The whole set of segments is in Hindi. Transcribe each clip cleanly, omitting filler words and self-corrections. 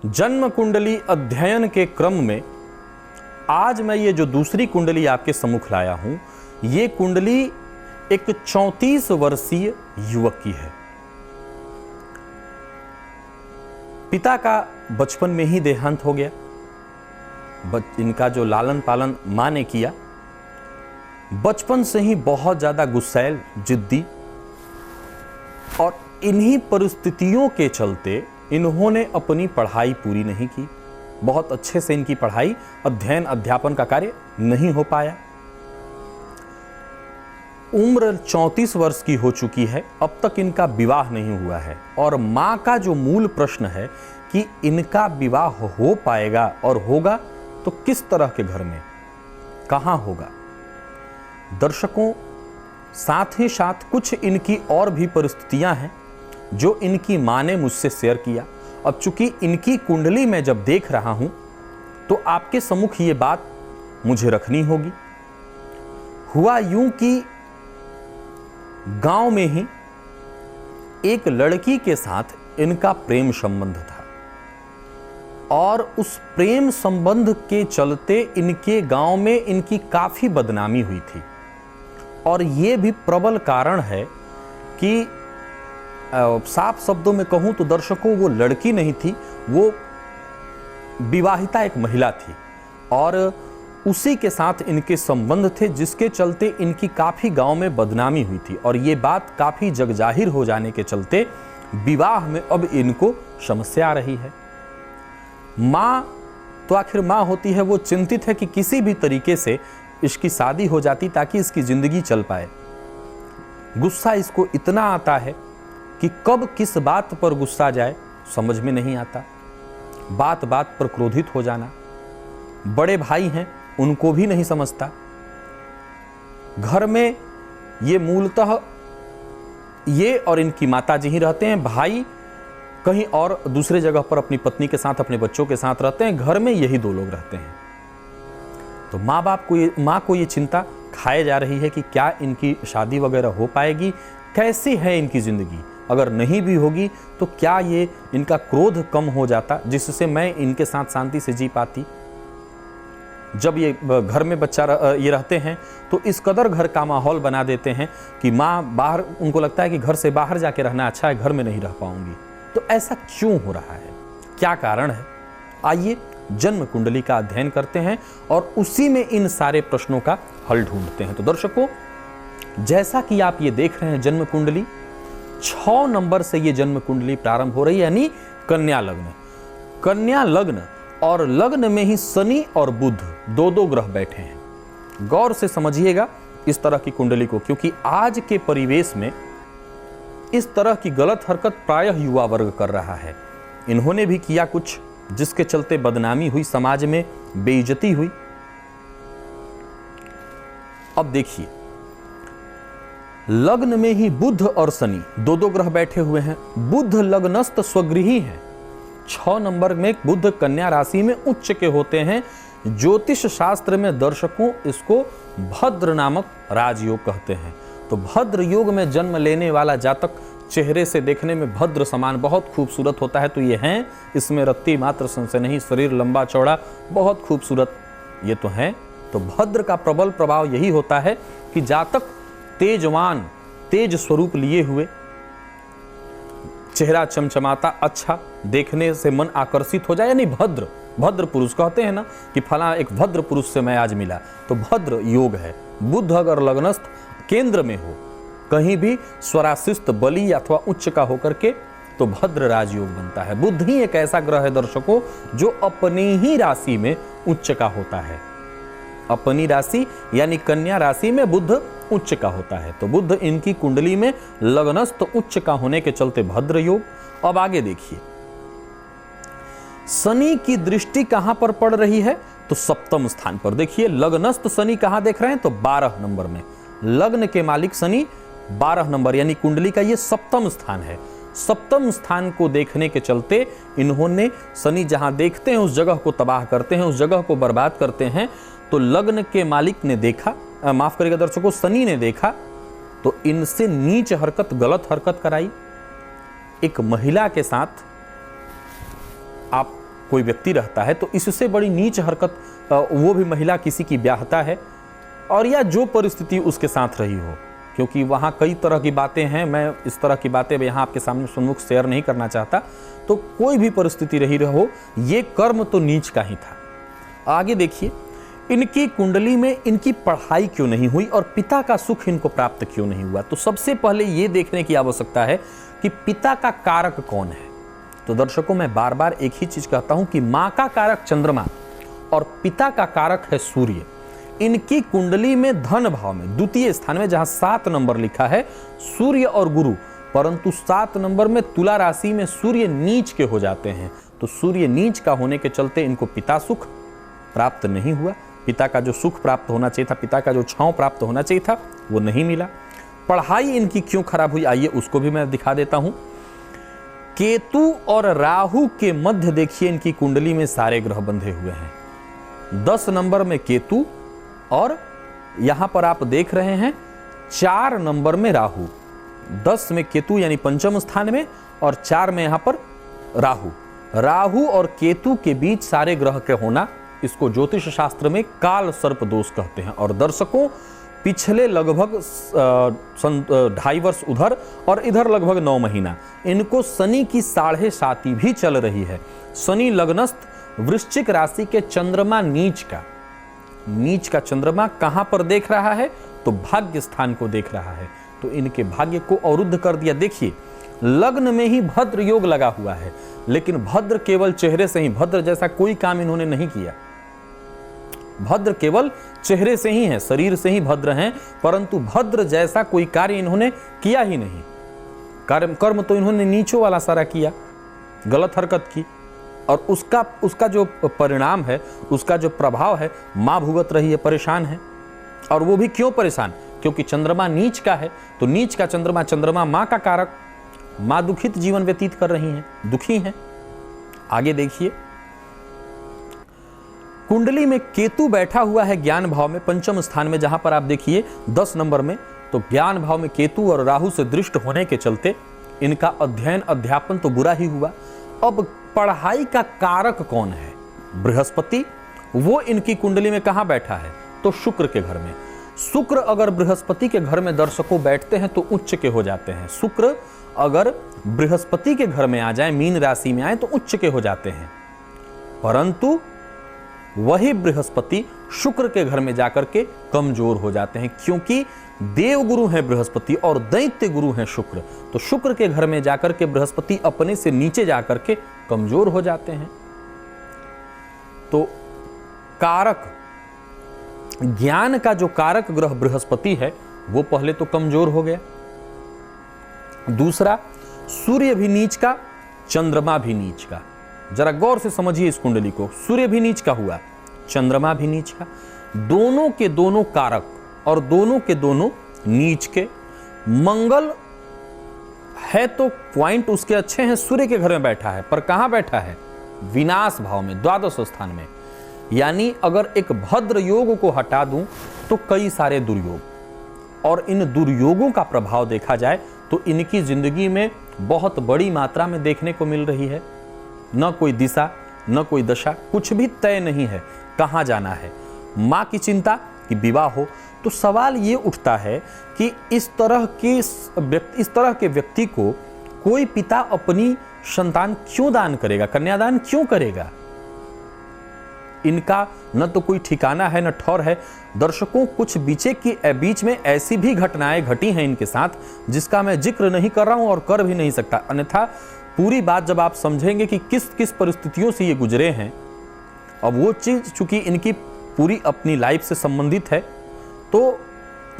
जन्म कुंडली अध्ययन के क्रम में आज मैं ये जो दूसरी कुंडली आपके सम्मुख लाया हूं, ये कुंडली एक 34 वर्षीय युवक की है। पिता का बचपन में ही देहांत हो गया। इनका जो लालन पालन मां ने किया, बचपन से ही बहुत ज्यादा गुस्सैल, जिद्दी, और इन्हीं परिस्थितियों के चलते इन्होंने अपनी पढ़ाई पूरी नहीं की। बहुत अच्छे से इनकी पढ़ाई, अध्ययन, अध्यापन का कार्य नहीं हो पाया। उम्र 34 वर्ष की हो चुकी है, अब तक इनका विवाह नहीं हुआ है। और मां का जो मूल प्रश्न है कि इनका विवाह हो पाएगा और होगा तो किस तरह के घर में, कहां होगा। दर्शकों, साथ ही साथ कुछ इनकी और भी परिस्थितियां हैं जो इनकी मां ने मुझसे शेयर किया। अब चूंकि इनकी कुंडली में जब देख रहा हूं तो आपके सम्मुख ये बात मुझे रखनी होगी। हुआ यूं कि गांव में ही एक लड़की के साथ इनका प्रेम संबंध था और उस प्रेम संबंध के चलते इनके गांव में इनकी काफी बदनामी हुई थी। और यह भी प्रबल कारण है कि साफ शब्दों में कहूं तो दर्शकों, वो लड़की नहीं थी, वो विवाहिता एक महिला थी और उसी के साथ इनके संबंध थे, जिसके चलते इनकी काफी गांव में बदनामी हुई थी। और ये बात काफी जगजाहिर हो जाने के चलते विवाह में अब इनको समस्या आ रही है। मां तो आखिर मां होती है, वो चिंतित है कि किसी भी तरीके से इसकी शादी हो जाती ताकि इसकी जिंदगी चल पाए। गुस्सा इसको इतना आता है कि कब किस बात पर गुस्सा जाए समझ में नहीं आता। बात बात पर क्रोधित हो जाना। बड़े भाई हैं, उनको भी नहीं समझता। घर में ये मूलतः ये और इनकी माताजी ही रहते हैं। भाई कहीं और दूसरे जगह पर अपनी पत्नी के साथ, अपने बच्चों के साथ रहते हैं। घर में यही दो लोग रहते हैं। तो माँ को ये चिंता खाए जा रही है कि क्या इनकी शादी वगैरह हो पाएगी, कैसी है इनकी जिंदगी। अगर नहीं भी होगी तो क्या ये इनका क्रोध कम हो जाता, जिससे मैं इनके साथ शांति से जी पाती। जब ये घर में ये रहते हैं तो इस कदर घर का माहौल बना देते हैं कि माँ बाहर, उनको लगता है कि घर से बाहर जाके रहना अच्छा है, घर में नहीं रह पाऊंगी। तो ऐसा क्यों हो रहा है, क्या कारण है? आइए जन्म कुंडली का अध्ययन करते हैं और उसी में इन सारे प्रश्नों का हल ढूंढते हैं। तो दर्शकों, जैसा कि आप ये देख रहे हैं, जन्म कुंडली 6 नंबर से ये जन्म कुंडली प्रारंभ हो रही है, यानी कन्या लग्न। कन्या लग्न और लग्न में ही शनि और बुध दो ग्रह बैठे हैं। गौर से समझिएगा इस तरह की कुंडली को, क्योंकि आज के परिवेश में इस तरह की गलत हरकत प्रायः युवा वर्ग कर रहा है। इन्होंने भी किया कुछ, जिसके चलते बदनामी हुई, समाज में बेइज्जती हुई। अब देखिए, लग्न में ही बुध और शनि दो ग्रह बैठे हुए हैं। बुध लग्नस्थ स्वगृही हैं। 6 नंबर में बुध कन्या राशि में उच्च के होते हैं। ज्योतिष शास्त्र में दर्शकों इसको भद्र नामक राजयोग कहते हैं। तो भद्र योग में जन्म लेने वाला जातक चेहरे से देखने में भद्र समान बहुत खूबसूरत होता है। तो ये हैं, इसमें रत्ती मात्र संशय नहीं, शरीर लंबा चौड़ा, बहुत खूबसूरत ये तो हैं। तो भद्र का प्रबल प्रभाव यही होता है कि जातक तेजवान, तेज स्वरूप लिए हुए, चेहरा चमचमाता, अच्छा, देखने से मन आकर्षित हो जाए, यानी भद्र। भद्र पुरुष कहते हैं ना कि फला एक भद्र पुरुष से मैं आज मिला, तो भद्र योग है। बुध अगर लग्नस्थ केंद्र में हो, कहीं भी स्वराशिस्त, बली अथवा उच्च का होकर के, तो भद्र राजयोग बनता है। बुध ही एक ऐसा ग्रह है दर्शकों जो अपनी ही राशि में उच्च का होता है। अपनी राशि यानी कन्या राशि में बुध उच्च का होता है। तो बुध इनकी कुंडली में लग्नस्थ उच्च का होने के चलते भद्र योग। अब आगे देखिए, शनि की दृष्टि कहां पर पड़ रही है? तो सप्तम स्थान पर। देखिए, लग्नस्थ शनि कहां देख रहे हैं? तो 12 नंबर में। लग्न के मालिक शनि 12 नंबर, यानी कुंडली का ये सप्तम स्थान है। सप्तम स्थान को देखने के चलते इन्होंने, शनि जहां देखते हैं उस जगह को तबाह करते हैं, उस जगह को बर्बाद करते हैं। तो लग्न के मालिक ने देखा, माफ करिएगा दर्शकों, शनि ने देखा तो इनसे नीच हरकत, गलत हरकत कराई। एक महिला के साथ आप कोई व्यक्ति रहता है तो इससे बड़ी नीच हरकत वो भी महिला किसी की ब्याहता है, और या जो परिस्थिति उसके साथ रही हो, क्योंकि वहाँ कई तरह की बातें हैं, मैं इस तरह की बातें यहाँ आपके सामने सन्मुख शेयर नहीं करना चाहता। तो कोई भी परिस्थिति रही हो, ये कर्म तो नीच का ही था। आगे देखिए, इनकी कुंडली में इनकी पढ़ाई क्यों नहीं हुई और पिता का सुख इनको प्राप्त क्यों नहीं हुआ। तो सबसे पहले ये देखने की आवश्यकता है कि पिता का कारक कौन है। तो दर्शकों, मैं बार बार एक ही चीज कहता हूं कि मां का कारक चंद्रमा और पिता का कारक है सूर्य। इनकी कुंडली में धन भाव में द्वितीय स्थान में जहां 7 नंबर लिखा है सूर्य और गुरु, परंतु 7 नंबर में तुला राशि में सूर्य नीच के हो जाते हैं। तो सूर्य नीच का होने के चलते इनको पिता सुख प्राप्त नहीं हुआ। पिता का जो सुख प्राप्त होना चाहिए था, पिता का जो छांव प्राप्त होना चाहिए था, वो नहीं मिला। पढ़ाई इनकी क्यों खराब हुई, आइए उसको भी मैं दिखा देता हूं। केतु और राहु के मध्य देखिए इनकी कुंडली में सारे ग्रह बंधे हुए हैं। 10 नंबर में केतु और यहां पर आप देख रहे हैं 4 नंबर में राहु। 10 में केतु यानी पंचम स्थान में, और 4 में यहां पर राहु। राहु और केतु के बीच सारे ग्रह के होना, इसको ज्योतिष शास्त्र में काल सर्प दोष कहते हैं। और दर्शकों, पिछले लगभग 2.5 वर्ष उधर और इधर लगभग 9 महीना इनको शनि की 7.5 भी चल रही है। शनि लग्नस्थ वृश्चिक राशि के चंद्रमा नीच का चंद्रमा कहां पर देख रहा है, तो भाग्य स्थान को देख रहा है। तो इनके भाग्य को अवरुद्ध कर दिया। देखिए, लग्न में ही भद्र योग लगा हुआ है, लेकिन भद्र केवल चेहरे से ही, भद्र जैसा कोई काम इन्होंने नहीं किया। भद्र केवल चेहरे से ही है, शरीर से ही भद्र हैं, परंतु भद्र जैसा कोई कार्य इन्होंने किया ही नहीं। कर्म तो इन्होंने नीचों वाला सारा किया, गलत हरकत की, और उसका जो परिणाम है, उसका जो प्रभाव है, मां भुगत रही है, परेशान है। और वो भी क्यों परेशान, क्योंकि चंद्रमा नीच का है। तो नीच का चंद्रमा मां का कारक, मां दुखित जीवन व्यतीत कर रही हैं, दुखी हैं। आगे देखिए, कुंडली में केतु बैठा हुआ है ज्ञान भाव में पंचम स्थान में, जहां पर आप देखिए 10 नंबर में। तो ज्ञान भाव में केतु और राहु से दृष्ट होने के चलते इनका अध्ययन अध्यापन तो बुरा ही हुआ। अब पढ़ाई का कारक कौन है, बृहस्पति। वो इनकी कुंडली में कहां बैठा है, तो शुक्र के घर में। शुक्र अगर बृहस्पति के घर में दर्शकों बैठते हैं तो उच्च के हो जाते हैं। शुक्र अगर बृहस्पति के घर में आ जाए, मीन राशि में आए, तो उच्च के हो जाते हैं। परंतु वही बृहस्पति शुक्र के घर में जाकर के कमजोर हो जाते हैं, क्योंकि देव गुरु हैं बृहस्पति और दैत्य गुरु हैं शुक्र। तो शुक्र के घर में जाकर के बृहस्पति अपने से नीचे जाकर के कमजोर हो जाते हैं। तो कारक, ज्ञान का जो कारक ग्रह बृहस्पति है, वो पहले तो कमजोर हो गया। दूसरा, सूर्य भी नीच का, चंद्रमा भी नीच का। जरा गौर से समझिए इस कुंडली को। सूर्य भी नीच का हुआ, चंद्रमा भी नीच का, दोनों के दोनों कारक और दोनों के दोनों नीच के। मंगल है तो पॉइंट उसके अच्छे हैं, सूर्य के घर में बैठा है, पर कहां बैठा है, विनाश भाव में, द्वादश स्थान में। यानी अगर एक भद्र योग को हटा दूं तो कई सारे दुर्योग, और इन दुर्योगों का प्रभाव देखा जाए तो इनकी जिंदगी में बहुत बड़ी मात्रा में देखने को मिल रही है। न कोई दिशा, न कोई दशा, कुछ भी तय नहीं है कहां जाना है। मां की चिंता कि विवाह हो। तो सवाल ये उठता है कि इस तरह के व्यक्ति को कोई पिता अपनी संतान क्यों दान करेगा, कन्यादान क्यों करेगा। इनका न तो कोई ठिकाना है, न ठौर है। दर्शकों, कुछ बीच में ऐसी भी घटनाएं घटी हैं इनके साथ, जिसका मैं जिक्र नहीं कर रहा हूं और कर भी नहीं सकता। अन्यथा पूरी बात जब आप समझेंगे कि किस किस परिस्थितियों से ये गुजरे हैं, अब वो चीज चूंकि इनकी पूरी अपनी लाइफ से संबंधित है, तो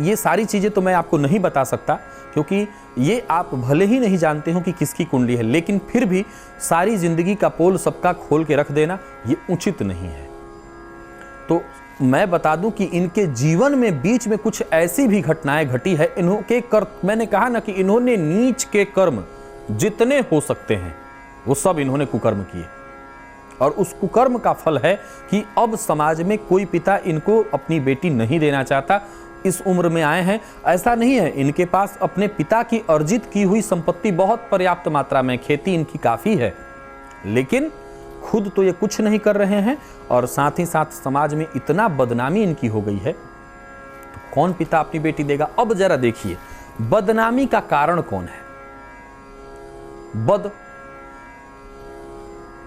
ये सारी चीजें तो मैं आपको नहीं बता सकता, क्योंकि ये आप भले ही नहीं जानते हो कि किसकी कुंडली है, लेकिन फिर भी सारी जिंदगी का पोल सबका खोल के रख देना ये उचित नहीं है। तो मैं बता दूं कि इनके जीवन में बीच में कुछ ऐसी भी घटनाएं घटी है। मैंने कहा ना कि इन्होंने नीच के कर्म जितने हो सकते हैं वो सब इन्होंने कुकर्म किए, और उस कुकर्म का फल है कि अब समाज में कोई पिता इनको अपनी बेटी नहीं देना चाहता। इस उम्र में आए हैं, ऐसा नहीं है, इनके पास अपने पिता की अर्जित की हुई संपत्ति बहुत पर्याप्त मात्रा में, खेती इनकी काफी है, लेकिन खुद तो ये कुछ नहीं कर रहे हैं और साथ ही साथ समाज में इतना बदनामी इनकी हो गई है, तो कौन पिता अपनी बेटी देगा? अब जरा देखिए बदनामी का कारण कौन है। बद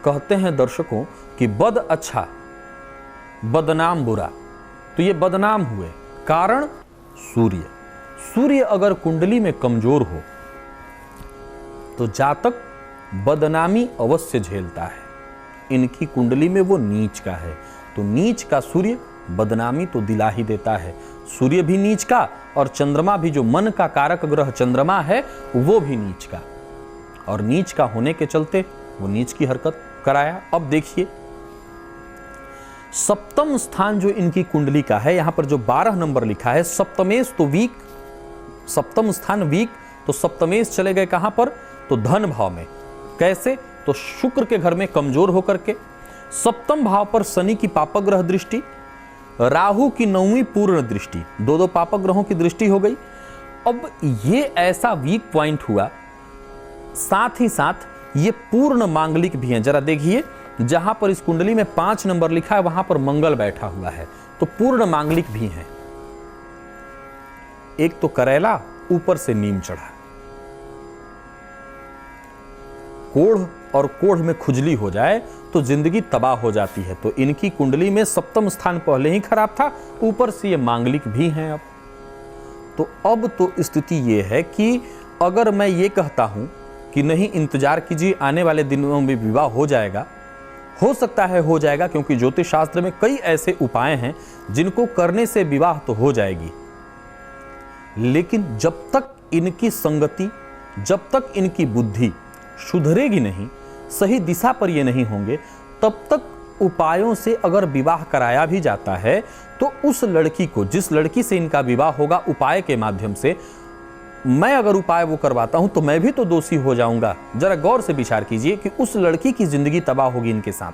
कहते हैं दर्शकों कि बद अच्छा बदनाम बुरा, तो ये बदनाम हुए। कारण सूर्य। सूर्य अगर कुंडली में कमजोर हो तो जातक बदनामी अवश्य झेलता है। इनकी कुंडली में वो नीच का है, तो नीच का सूर्य बदनामी तो दिला ही देता है। सूर्य भी नीच का और चंद्रमा भी, जो मन का कारक ग्रह चंद्रमा है, वो भी नीच का, और नीच का होने के चलते वो नीच की हरकत कराया। अब देखिए सप्तम स्थान जो इनकी कुंडली का है, यहां पर जो 12 नंबर लिखा है सप्तमेश, तो वीक, सप्तम स्थान वीक, तो सप्तमेश चले गए कहां पर? तो धन भाव में। कैसे? तो शुक्र के घर में कमजोर होकर के। सप्तम भाव पर शनि की पापग्रह दृष्टि, राहु की 9वीं पूर्ण दृष्टि, दो पापग्रहों की दृष्टि हो गई। अब ये ऐसा वीक पॉइंट हुआ, साथ ही साथ ये पूर्ण मांगलिक भी हैं। जरा देखिए जहां पर इस कुंडली में 5 नंबर लिखा है वहां पर मंगल बैठा हुआ है, तो पूर्ण मांगलिक भी हैं। एक तो करेला, ऊपर से नीम चढ़ा, कोढ़ और कोढ़ में खुजली हो जाए तो जिंदगी तबाह हो जाती है। तो इनकी कुंडली में सप्तम स्थान पहले ही खराब था, ऊपर से ये मांगलिक भी हैं। अब तो स्थिति ये है कि अगर मैं ये कहता हूं कि नहीं इंतजार कीजिए, आने वाले दिनों में विवाह हो जाएगा, हो सकता है हो जाएगा, क्योंकि ज्योतिष शास्त्र में कई ऐसे उपाय हैं जिनको करने से विवाह तो हो जाएगी। लेकिन जब तक इनकी संगति, जब तक इनकी बुद्धि सुधरेगी नहीं, सही दिशा पर ये नहीं होंगे, तब तक उपायों से अगर विवाह कराया भी जाता है तो उस लड़की को, जिस लड़की से इनका विवाह होगा उपाय के माध्यम से, मैं अगर उपाय वो करवाता हूं तो मैं भी तो दोषी हो जाऊंगा। जरा गौर से विचार कीजिए कि उस लड़की की जिंदगी तबाह होगी इनके साथ।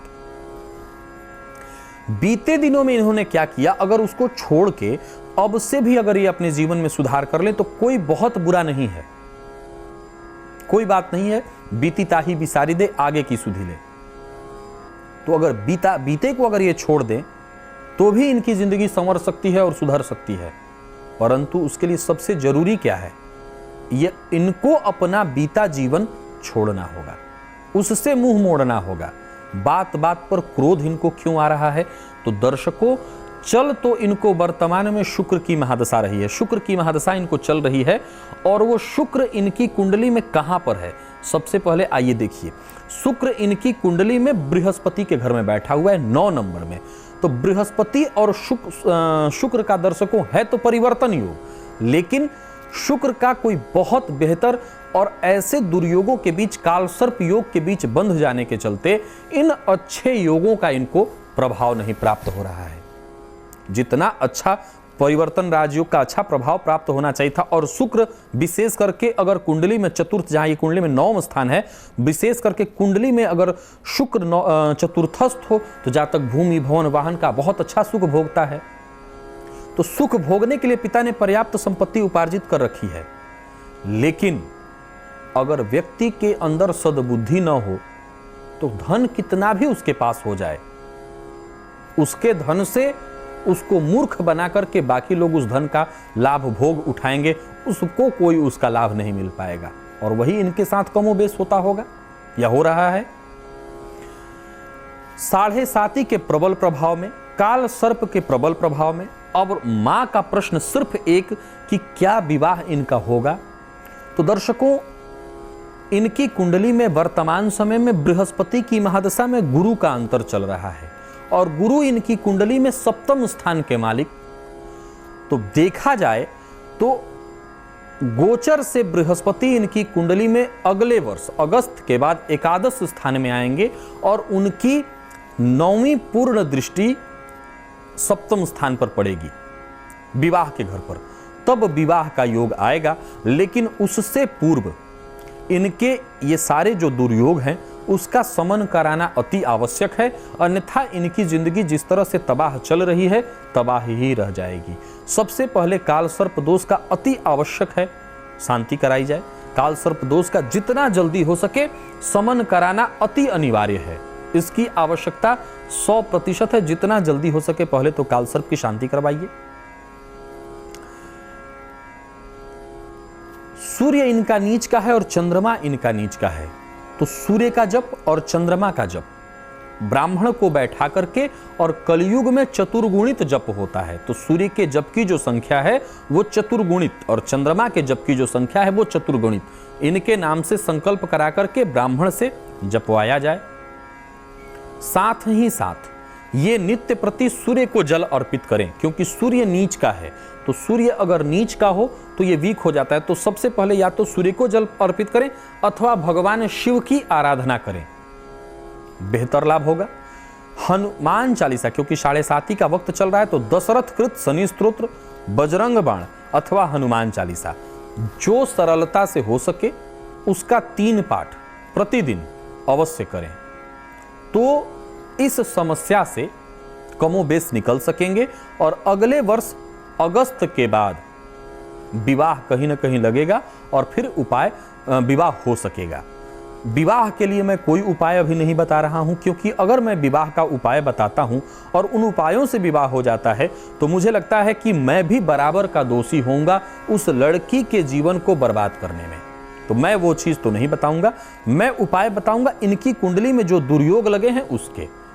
बीते दिनों में इन्होंने क्या किया, अगर उसको छोड़ के अब से भी अगर ये अपने जीवन में सुधार कर लें तो कोई बहुत बुरा नहीं है, कोई बात नहीं है। बीती ताही बिसारी दे, आगे की सुधी ले। तो अगर बीते को अगर ये छोड़ दें तो भी इनकी जिंदगी संवर सकती है और सुधर सकती है। परंतु उसके लिए सबसे जरूरी क्या है, ये इनको अपना बीता जीवन छोड़ना होगा, उससे मुंह मोड़ना होगा। बात बात पर क्रोध इनको क्यों आ रहा है? तो दर्शकों, चल तो इनको वर्तमान में शुक्र की महादशा रही है, शुक्र की महादशा इनको चल रही है, और वो शुक्र इनकी कुंडली में कहां पर है? सबसे पहले आइए देखिए, शुक्र इनकी कुंडली में बृहस्पति के घर में बैठा हुआ है 9 नंबर में। तो बृहस्पति और शुक्र का दर्शकों है तो परिवर्तन योग, लेकिन शुक्र का कोई बहुत बेहतर और ऐसे दुर्योगों के बीच, काल सर्प योग के बीच बंध जाने के चलते इन अच्छे योगों का इनको प्रभाव नहीं प्राप्त हो रहा है। जितना अच्छा परिवर्तन राजयोग का अच्छा प्रभाव प्राप्त होना चाहिए था। और शुक्र विशेष करके अगर कुंडली में चतुर्थ, जहां ये कुंडली में 9वां स्थान है, विशेष करके कुंडली में अगर शुक्र चतुर्थस्थ हो तो जातक भूमि भवन वाहन का बहुत अच्छा सुख भोगता है। तो सुख भोगने के लिए पिता ने पर्याप्त संपत्ति उपार्जित कर रखी है। लेकिन अगर व्यक्ति के अंदर सद्बुद्धि न हो तो धन कितना भी उसके पास हो जाए, उसके धन से उसको मूर्ख बना करके बाकी लोग उस धन का लाभ भोग उठाएंगे, उसको कोई उसका लाभ नहीं मिल पाएगा। और वही इनके साथ कमोबेश होता होगा या हो रहा है। 7.5 के प्रबल प्रभाव में, काल सर्प के प्रबल प्रभाव में। अब मां का प्रश्न सिर्फ एक कि क्या विवाह इनका होगा? तो दर्शकों, इनकी कुंडली में वर्तमान समय में बृहस्पति की महादशा में गुरु का अंतर चल रहा है, और गुरु इनकी कुंडली में सप्तम स्थान के मालिक। तो देखा जाए तो गोचर से बृहस्पति इनकी कुंडली में अगले वर्ष अगस्त के बाद एकादश स्थान में आएंगे, और उनकी 9वीं पूर्ण दृष्टि सप्तम स्थान पर पड़ेगी, विवाह के घर पर। तब विवाह का योग आएगा। लेकिन उससे पूर्व इनके ये सारे जो दुर्योग हैं उसका समन कराना अति आवश्यक है, अन्यथा इनकी जिंदगी जिस तरह से तबाह चल रही है तबाह ही रह जाएगी। सबसे पहले काल सर्प दोष का अति आवश्यक है, शांति कराई जाए। काल सर्प दोष का जितना जल्दी हो सके समन कराना अति अनिवार्य है। इसकी आवश्यकता 100% है। जितना जल्दी हो सके पहले तो कालसर्प की शांति करवाइए। सूर्य इनका नीच का है और चंद्रमा इनका नीच का है, तो सूर्य का जप और चंद्रमा का जप ब्राह्मण को बैठा करके, और कलयुग में चतुर्गुणित जप होता है। तो सूर्य के जप की जो संख्या है वो चतुर्गुणित और चंद्रमा के जप की जो संख्या है वो चतुर्गुणित। इनके नाम से संकल्प करा करके ब्राह्मण से जपवाया जाए। साथ ही साथ ये नित्य प्रति सूर्य को जल अर्पित करें, क्योंकि सूर्य नीच का है। तो सूर्य अगर नीच का हो तो ये वीक हो जाता है। तो सबसे पहले या तो सूर्य को जल अर्पित करें अथवा भगवान शिव की आराधना करें, बेहतर लाभ होगा। हनुमान चालीसा, क्योंकि 7:30 का वक्त चल रहा है, तो दशरथ कृत शनि स्तोत्र, बजरंग बाण अथवा हनुमान चालीसा जो सरलता से हो सके उसका 3 पाठ प्रतिदिन अवश्य करें, तो इस समस्या से कमोबेश निकल सकेंगे। और अगले वर्ष अगस्त के बाद विवाह कहीं ना कहीं लगेगा और फिर विवाह हो सकेगा। विवाह के लिए मैं कोई उपाय अभी नहीं बता रहा हूं, क्योंकि अगर मैं विवाह का उपाय बताता हूं और उन उपायों से विवाह हो जाता है तो मुझे लगता है कि मैं भी बराबर का दोषी होऊंगा उस लड़की के जीवन को बर्बाद करने में। तो मैं वो चीज तो नहीं बताऊंगा, मैं उपाय बताऊंगा इनकी कुंडली में जो दुर्योग लगे हैं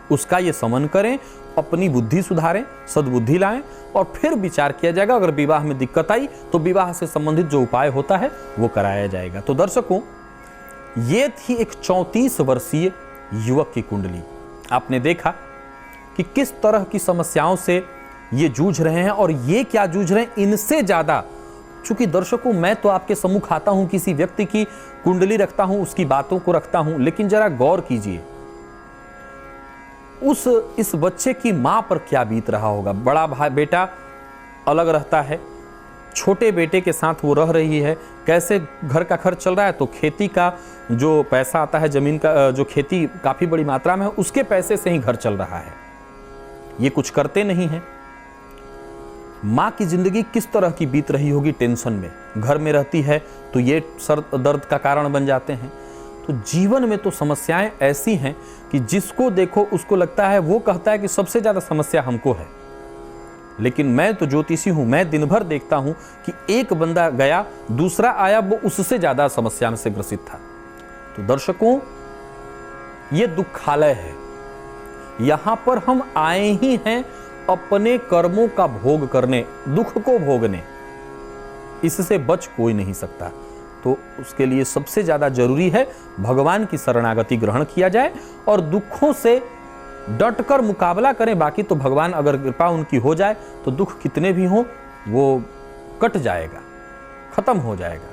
उसका ये समन करें, अपनी बुद्धि सुधारें, सद्बुद्धि लाएं और फिर विचार किया जाएगा। अगर विवाह में दिक्कत आई तो विवाह से संबंधित जो उपाय होता है वो कराया जाएगा। तो दर्शकों, ये थी एक 34 वर्षीय युवक की कुंडली। आपने देखा कि किस तरह की समस्याओं से ये जूझ रहे हैं, और ये क्या जूझ रहे हैं इनसे ज्यादा। चूंकि दर्शकों, मैं तो आपके सम्मुख आता हूं, किसी व्यक्ति की कुंडली रखता हूं, उसकी बातों को रखता हूं, लेकिन जरा गौर कीजिए इस बच्चे की मां पर क्या बीत रहा होगा। बड़ा भाई बेटा अलग रहता है, छोटे बेटे के साथ वो रह रही है, कैसे घर का खर्च चल रहा है। तो खेती का जो पैसा आता है, जमीन का जो खेती काफी बड़ी मात्रा में है, उसके पैसे से ही घर चल रहा है, ये कुछ करते नहीं है। मां की जिंदगी किस तरह की बीत रही होगी, टेंशन में। घर में रहती है तो ये सर दर्द का कारण बन जाते हैं। तो जीवन में तो समस्याएं ऐसी हैं कि जिसको देखो उसको लगता है, वो कहता है कि सबसे ज्यादा समस्या हमको है। लेकिन मैं तो ज्योतिषी हूं, मैं दिन भर देखता हूं कि एक बंदा गया, दूसरा आया, वो उससे ज्यादा समस्या से ग्रसित था। तो दर्शकों, ये दुखालय है। यहां पर हम आए ही हैं अपने कर्मों का भोग करने, दुख को भोगने। इससे बच कोई नहीं सकता। तो उसके लिए सबसे ज्यादा जरूरी है भगवान की शरणागति ग्रहण किया जाए और दुखों से डटकर मुकाबला करें। बाकी तो भगवान अगर कृपा उनकी हो जाए तो दुख कितने भी हों वो कट जाएगा, खत्म हो जाएगा।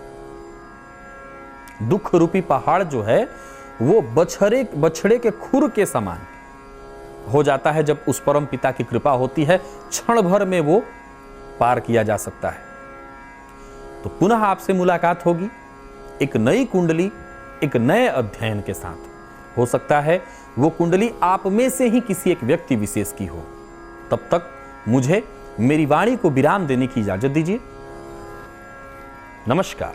दुख रूपी पहाड़ जो है वो बछड़े के खुर के समान हो जाता है। जब उस परम पिता की कृपा होती है, क्षण भर में वो पार किया जा सकता है। तो पुनः आपसे मुलाकात होगी एक नई कुंडली, एक नए अध्ययन के साथ। हो सकता है वो कुंडली आप में से ही किसी एक व्यक्ति विशेष की हो। तब तक मुझे मेरी वाणी को विराम देने की इजाजत दीजिए। नमस्कार।